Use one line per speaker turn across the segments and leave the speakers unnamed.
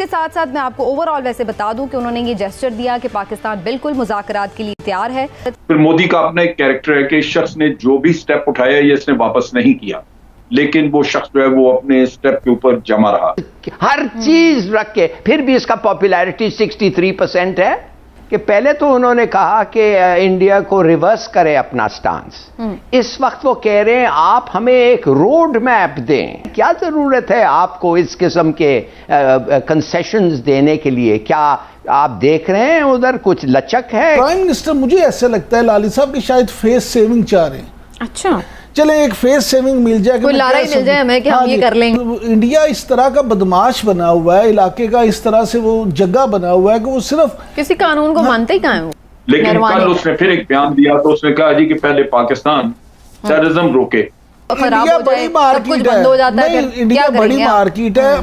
इसके साथ साथ मैं आपको ओवरऑल वैसे बता दूं कि उन्होंने ये जेस्चर दिया कि पाकिस्तान बिल्कुल मुज़ाकरात के लिए तैयार है।
फिर मोदी का अपना एक कैरेक्टर है कि इस शख्स ने जो भी स्टेप उठाया ये इसने वापस नहीं किया, लेकिन वो शख्स जो है वो अपने स्टेप के ऊपर जमा रहा।
हर चीज रख के फिर भी इसका पॉपुलैरिटी 63% है कि पहले तो उन्होंने कहा कि इंडिया को रिवर्स करे अपना स्टांस। इस वक्त वो कह रहे हैं आप हमें एक रोड मैप दें। क्या जरूरत है आपको इस किस्म के कंसेशंस देने के लिए? क्या आप देख रहे हैं उधर कुछ लचक है?
प्राइम मिनिस्टर मुझे ऐसा लगता है लाली साहब की शायद फेस सेविंग चाह रहे हैं।
अच्छा,
चले एक फेस सेविंग मिल जाए,
कोई लारा ही मिल जाए हमें कि हम ये कर लेंगे।
इंडिया इस तरह का बदमाश बना हुआ है, इलाके का इस तरह से वो जगह बना हुआ है कि वो सिर्फ
किसी कानून को मानते ही कहाँ है।
लेकिन कल उसने फिर एक बयान दिया तो उसने कहा जी कि पहले पाकिस्तान टेररिज्म रोके।
इंडिया बड़ी मार्केट है, इंडिया बड़ी मार्केट है।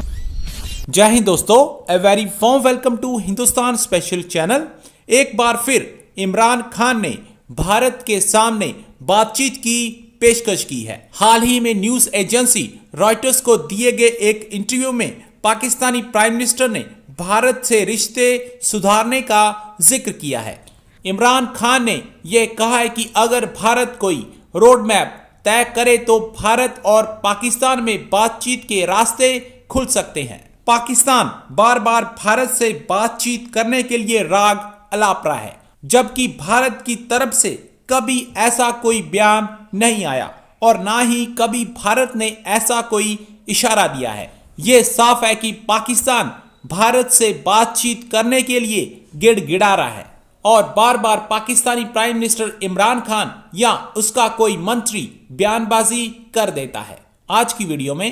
जय हिंद दोस्तों, a very warm welcome to Hindustan special channel. एक बार फिर इमरान खान ने भारत के सामने बातचीत की पेशकश की है। हाल ही में न्यूज एजेंसी रॉयटर्स को दिए गए एक इंटरव्यू में पाकिस्तानी प्राइम मिनिस्टर ने भारत से रिश्ते सुधारने का जिक्र किया है। इमरान खान ने यह कहा है कि अगर भारत कोई रोड मैप तय करे तो भारत और पाकिस्तान में बातचीत के रास्ते खुल सकते हैं। पाकिस्तान बार बार भारत से बातचीत करने के लिए राग अलाप रहा है, जबकि भारत की तरफ से कभी ऐसा कोई बयान नहीं आया और ना ही कभी भारत ने ऐसा कोई इशारा दिया है। यह साफ है कि पाकिस्तान भारत से बातचीत करने के लिए गिड़गिड़ा रहा है और बार बार पाकिस्तानी प्राइम मिनिस्टर इमरान खान या उसका कोई मंत्री बयानबाजी कर देता है। आज की वीडियो में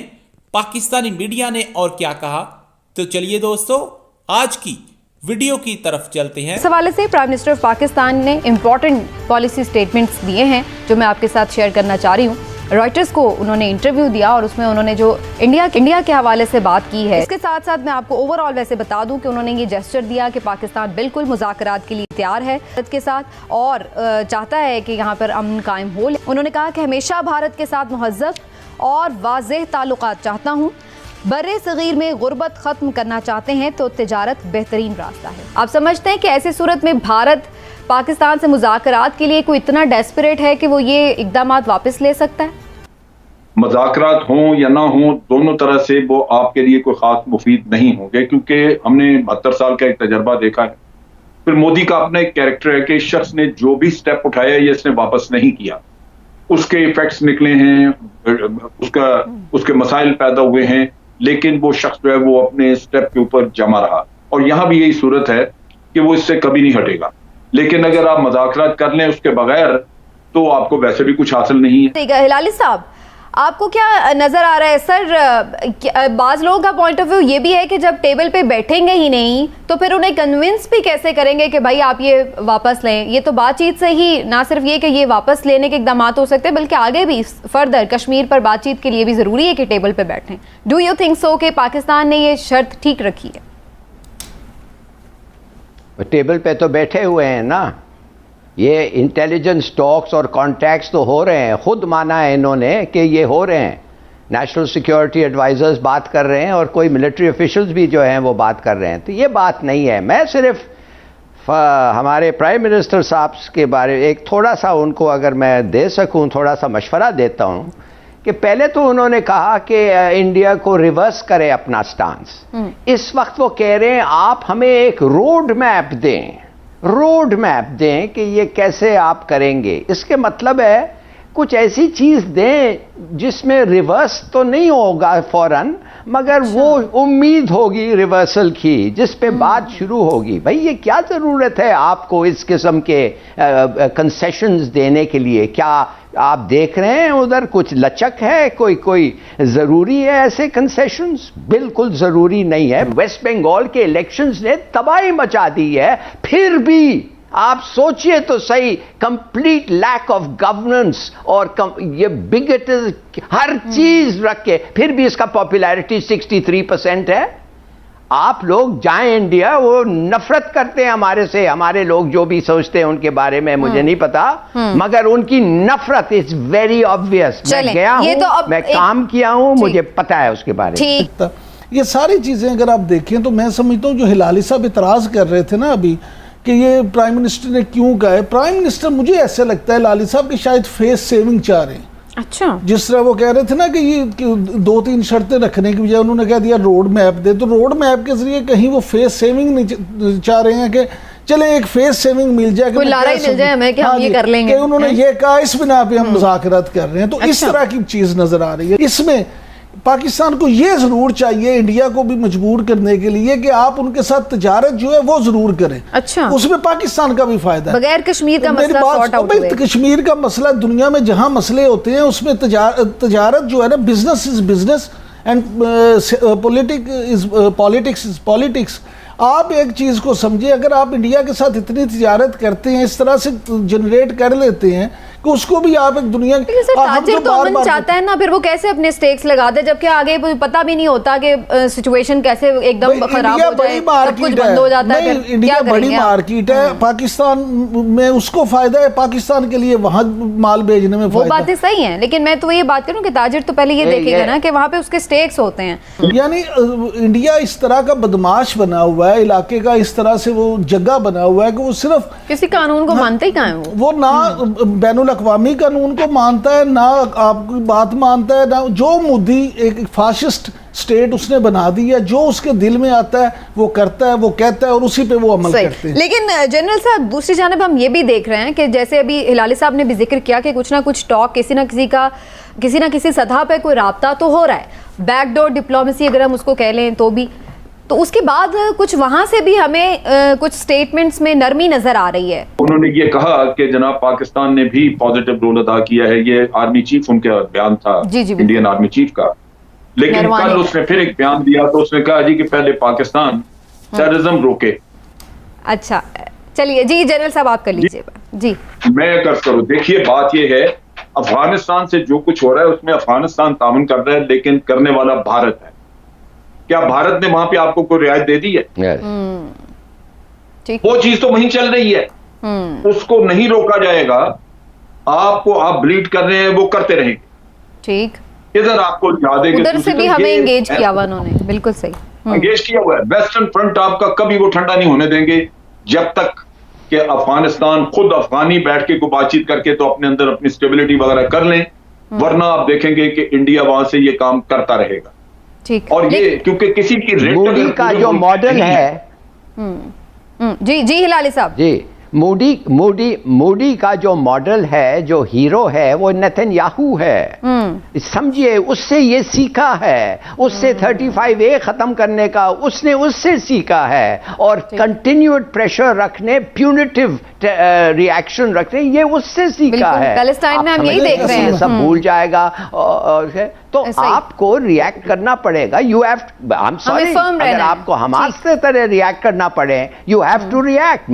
पाकिस्तानी मीडिया ने और क्या कहा, तो चलिए दोस्तों आज की वीडियो की तरफ चलते हैं।
इस हवाले से प्राइम मिनिस्टर ऑफ पाकिस्तान ने इंपॉर्टेंट पॉलिसी स्टेटमेंट्स दिए हैं जो मैं आपके साथ शेयर करना चाह रही हूँ। रॉयटर्स को उन्होंने इंटरव्यू दिया और उसमें उन्होंने जो इंडिया के हवाले से बात की है। इसके साथ साथ मैं आपको ओवरऑल वैसे बता दूं कि उन्होंने ये जेस्चर दिया कि पाकिस्तान बिल्कुल मुज़ाकरात के लिए तैयार है भारत के साथ और चाहता है कि यहाँ पर अमन कायम हो। उन्होंने कहा कि हमेशा भारत के साथ मुहज़्ज़ब और वाज़ेह ताल्लुकात चाहता हूँ। बर्रे सगीर में गुर्बत खत्म करना चाहते हैं तो तिजारत बेहतरीन रास्ता है। आप समझते हैं कि ऐसी सूरत में भारत पाकिस्तान से मुज़ाकरात के लिए कोई इतना डेस्परेट है कि वो ये इक़दाम वापस ले सकता है?
मुज़ाकरात हों या ना हों, दोनों तरह से वो आपके लिए कोई खास मुफीद नहीं होंगे, क्योंकि हमने 72 साल का एक तजर्बा देखा है। फिर मोदी का अपना एक कैरेक्टर है कि इस शख्स ने जो भी स्टेप उठाया ये इसने वापस नहीं किया, उसके इफेक्ट्स निकले हैं, उसके मसाइल पैदा हुए हैं, लेकिन वो शख्स जो है वो अपने स्टेप के ऊपर जमा रहा। और यहाँ भी यही सूरत है कि वो इससे कभी नहीं हटेगा। लेकिन अगर आप मुज़ाकरात कर लें उसके बगैर तो आपको वैसे भी कुछ हासिल नहीं है।
हिलाली साहब, आपको क्या नजर आ रहा है? सर, बाज लोगों का पॉइंट ऑफ व्यू ये भी है कि जब टेबल पे बैठेंगे ही नहीं तो फिर उन्हें कन्विंस भी कैसे करेंगे कि भाई आप ये वापस लें? ये तो बातचीत से ही ना सिर्फ ये कि ये वापस लेने के इक़दाम हो सकते हैं, बल्कि आगे भी फर्दर कश्मीर पर बातचीत के लिए भी ज़रूरी है कि टेबल पे बैठें। डू यू थिंक सो कि पाकिस्तान ने ये शर्त ठीक रखी है?
टेबल पे तो बैठे हुए हैं ना, ये इंटेलिजेंस टॉक्स और कॉन्टैक्ट्स तो हो रहे हैं। खुद माना है इन्होंने कि ये हो रहे हैं। नेशनल सिक्योरिटी एडवाइजर्स बात कर रहे हैं और कोई मिलिट्री ऑफिशियल्स भी जो हैं वो बात कर रहे हैं। तो ये बात नहीं है। मैं सिर्फ हमारे प्राइम मिनिस्टर साहब के बारे में एक थोड़ा सा उनको अगर मैं दे सकूं, थोड़ा सा मशवरा देता हूं कि पहले तो उन्होंने कहा कि इंडिया को रिवर्स करे अपना स्टांस। इस वक्त वो कह रहे हैं आप हमें एक रोड मैप दें, रोड मैप दें कि ये कैसे आप करेंगे। इसके मतलब है कुछ ऐसी चीज दें जिसमें रिवर्स तो नहीं होगा फौरन, मगर वो उम्मीद होगी रिवर्सल की, जिस पे बात शुरू होगी। भाई ये क्या जरूरत है आपको इस किस्म के कंसेशंस देने के लिए? क्या आप देख रहे हैं उधर कुछ लचक है? कोई जरूरी है ऐसे कंसेशंस? बिल्कुल जरूरी नहीं है। वेस्ट बंगाल के इलेक्शंस ने तबाही मचा दी है, फिर भी आप सोचिए तो सही, कंप्लीट लैक ऑफ गवर्नेंस और ये बिगट हर चीज रख के फिर भी इसका पॉपुलैरिटी 63% है। आप लोग जाएं इंडिया, वो नफरत करते हैं हमारे से, हमारे लोग जो भी सोचते हैं उनके बारे में मुझे नहीं पता, मगर उनकी नफरत इज वेरी ऑब्वियस। मैं गया हूं, मैं काम किया हूं, मुझे पता है उसके बारे में।
ये सारी चीज़ें अगर आप देखें तो मैं समझता हूँ जो हिलाली साहब इतराज़ कर रहे थे ना अभी कि ये प्राइम मिनिस्टर ने क्यों कहा है, प्राइम मिनिस्टर मुझे ऐसा लगता है लाली साहब की शायद फेस सेविंग चाह रहे हैं।
अच्छा, जिस
तरह वो कह रहे थे ना कि ये 2-3 शर्तें रखने की बजाय उन्होंने कह दिया रोड मैप दे, तो रोड मैप के जरिए कहीं वो फेस सेविंग नहीं चाह रहे हैं कि चले एक फेस सेविंग मिल जाए,
कोई लारा ही मिल जाए हमें कि हम ये कर लेंगे।
उन्होंने ये कहा इस बिना पे हम मुज़ाकरात कर रहे हैं, तो इस तरह की चीज नजर आ रही है। इसमें पाकिस्तान को ये जरूर चाहिए इंडिया को भी मजबूर करने के लिए कि आप उनके साथ तजारत जो है वो जरूर करें।
अच्छा,
उसमें पाकिस्तान का भी फायदा है।
बगैर कश्मीर का मसला सॉर्ट आउट हुए।
कश्मीर का मसला दुनिया में जहां मसले होते हैं उसमें तजारत जो है ना, business is business and politics is politics. आप एक चीज को समझिए, अगर आप इंडिया के साथ इतनी तजारत करते हैं, इस तरह से जनरेट कर लेते हैं कि उसको भी आप एक दुनिया
ताजिर तो अमन चाहता है ना, फिर वो कैसे अपने स्टेक्स लगाते हैं जबकि आगे पता भी नहीं होता कि सिचुएशन कैसे एकदम खराब हो जाए, सब कुछ बंद हो जाता है।
इंडिया बड़ी मार्केट है, पाकिस्तान में उसको फायदा है, पाकिस्तान के लिए वहां माल भेजने में
वो बातें सही हैं, लेकिन मैं तो ये बात करूं कि ताजिर तो पहले ये देखेगा ना कि वहां पे उसके स्टेक्स होते हैं।
यानी इंडिया इस तरह का बदमाश बना हुआ है, इलाके का इस तरह से वो जगह बना हुआ है कि वो सिर्फ
किसी कानून को मानते ही कहाँ है
वो ना बैनुल अक़वामी कानून को मानता है, ना आपकी बात मानता है, ना जो मोदी एक फाशिस्ट स्टेट उसने बना दी है, जो उसके दिल में आता है वो करता है, वो कहता है और उसी पे वो अमल करते हैं।
लेकिन जनरल साहब दूसरी जानिब हम ये भी देख रहे हैं कि जैसे अभी हिलाली साहब ने भी जिक्र किया कि कुछ ना कुछ टॉक किसी ना किसी सतह पे कोई राब्ता तो हो रहा है, बैकडोर डिप्लोमेसी अगर हम उसको कह लें तो भी। तो उसके बाद कुछ वहां से भी हमें कुछ स्टेटमेंट्स में नरमी नजर आ रही है।
उन्होंने ये कहा कि जनाब पाकिस्तान ने भी पॉजिटिव रोल अदा किया है, ये आर्मी चीफ उनका बयान था, इंडियन आर्मी चीफ का। लेकिन कल उसने फिर एक बयान दिया तो उसने कहा जी कि पहले पाकिस्तान टेररिज्म रोके।
अच्छा चलिए जी, जनरल साहब आप कर लीजिए जी।
मैं कर करूँ, देखिए बात ये है, अफगानिस्तान से जो कुछ हो रहा है उसमें अफगानिस्तान ताउन कर रहा है, लेकिन करने वाला भारत है। क्या भारत ने वहां पे आपको कोई रियायत दे दी है? वो चीज तो वहीं चल रही है, उसको नहीं रोका जाएगा। आपको आप ब्लीड कर रहे हैं, वो करते रहेंगे।
ठीक,
इधर आपको याद है
उधर से भी हमें एंगेज किया हुआ उन्होंने, बिल्कुल सही
एंगेज किया हुआ है। वेस्टर्न फ्रंट आपका कभी वो ठंडा नहीं होने देंगे जब तक कि अफगानिस्तान खुद अफगानी बैठ के को बातचीत करके तो अपने अंदर अपनी स्टेबिलिटी वगैरह कर लें, वरना आप देखेंगे कि इंडिया वहां से ये काम करता रहेगा।
ठीक,
और ये क्योंकि किसी की
मोदी का जो मॉडल है
जी जी हिलाली साहब
जी, मोदी का जो मॉडल है, जो हीरो है वो नेतन्याहू है। समझिए, उससे ये सीखा है, उससे 35A खत्म करने का उससे सीखा है, और कंटिन्यूड प्रेशर रखने, प्यूनिटिव रिएक्शन रखने, ये उससे सीखा है।
पैलेस्टाइन में हम यही देख रहे हैं,
सब भूल जाएगा। तो आपको रिएक्ट करना पड़ेगा। You have, I am sorry, अगर आपको हमास से तरह रिएक्ट करना पड़े, यू हैव टू रिएक्ट।